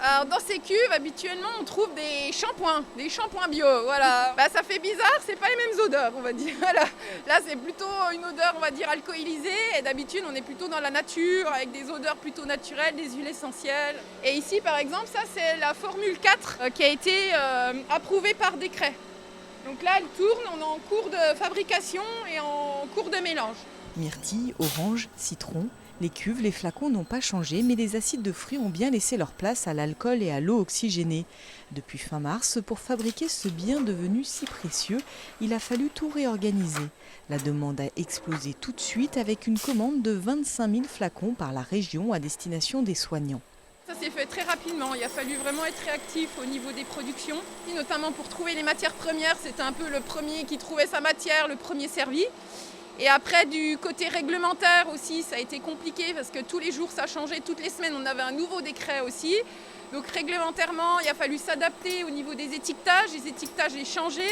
Alors dans ces cuves, habituellement, on trouve des shampoings bio, voilà. Ça fait bizarre, c'est pas les mêmes odeurs, on va dire. Voilà. Là, c'est plutôt une odeur, on va dire, alcoolisée. Et d'habitude, on est plutôt dans la nature, avec des odeurs plutôt naturelles, des huiles essentielles. Et ici, par exemple, ça, c'est la Formule 4 qui a été approuvée par décret. Donc là, elle tourne, on est en cours de fabrication et en cours de mélange. Myrtille, orange, citron, les cuves, les flacons n'ont pas changé, mais les acides de fruits ont bien laissé leur place à l'alcool et à l'eau oxygénée. Depuis fin mars, pour fabriquer ce bien devenu si précieux, il a fallu tout réorganiser. La demande a explosé tout de suite avec une commande de 25 000 flacons par la région à destination des soignants. Ça s'est fait très rapidement, il a fallu vraiment être réactif au niveau des productions, et notamment pour trouver les matières premières, c'était un peu le premier qui trouvait sa matière, le premier servi. Et après, du côté réglementaire aussi, ça a été compliqué parce que tous les jours ça changeait, toutes les semaines on avait un nouveau décret aussi. Donc réglementairement, il a fallu s'adapter au niveau des étiquetages. Les étiquetages ont changé,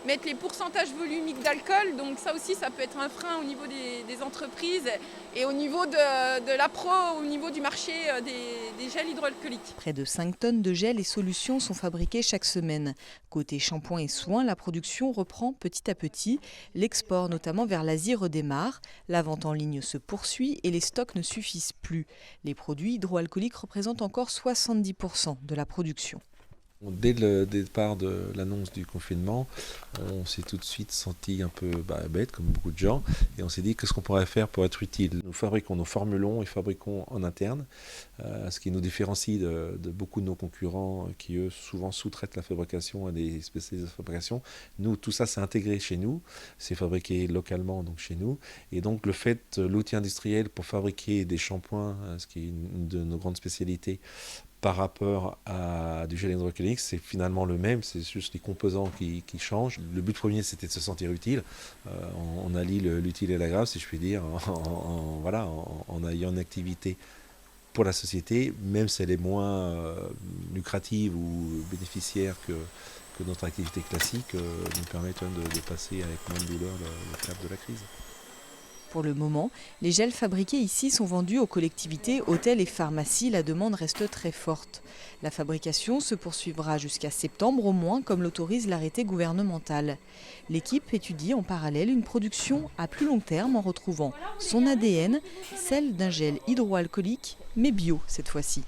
mettre les pourcentages volumiques d'alcool. Donc ça aussi, ça peut être un frein au niveau des entreprises et au niveau de l'appro, au niveau du marché des gels hydroalcooliques. Près de 5 tonnes de gel et solutions sont fabriquées chaque semaine. Côté shampoing et soins, la production reprend petit à petit. L'export, notamment vers l'Asie, redémarre. La vente en ligne se poursuit et les stocks ne suffisent plus. Les produits hydroalcooliques représentent encore 70% de la production. Dès le départ de l'annonce du confinement, on s'est tout de suite senti un peu bête, comme beaucoup de gens, et on s'est dit qu'est-ce qu'on pourrait faire pour être utile. Nous fabriquons nos formulons et fabriquons en interne, ce qui nous différencie de beaucoup de nos concurrents qui, eux, souvent sous-traitent la fabrication à des spécialistes de fabrication. Nous, tout ça, c'est intégré chez nous, c'est fabriqué localement donc chez nous, et donc le fait, l'outil industriel pour fabriquer des shampoings, ce qui est une de nos grandes spécialités, par rapport à du gel hydroalcoolique, c'est finalement le même, c'est juste les composants qui changent. Le but premier, c'était de se sentir utile. On allie l'utile et l'agréable, si je puis dire, en ayant une activité pour la société, même si elle est moins lucrative ou bénéficiaire que notre activité classique, nous permettent de passer avec moins de douleur le cap de la crise. Pour le moment, les gels fabriqués ici sont vendus aux collectivités, hôtels et pharmacies. La demande reste très forte. La fabrication se poursuivra jusqu'à septembre au moins, comme l'autorise l'arrêté gouvernemental. L'équipe étudie en parallèle une production à plus long terme en retrouvant son ADN, celle d'un gel hydroalcoolique, mais bio cette fois-ci.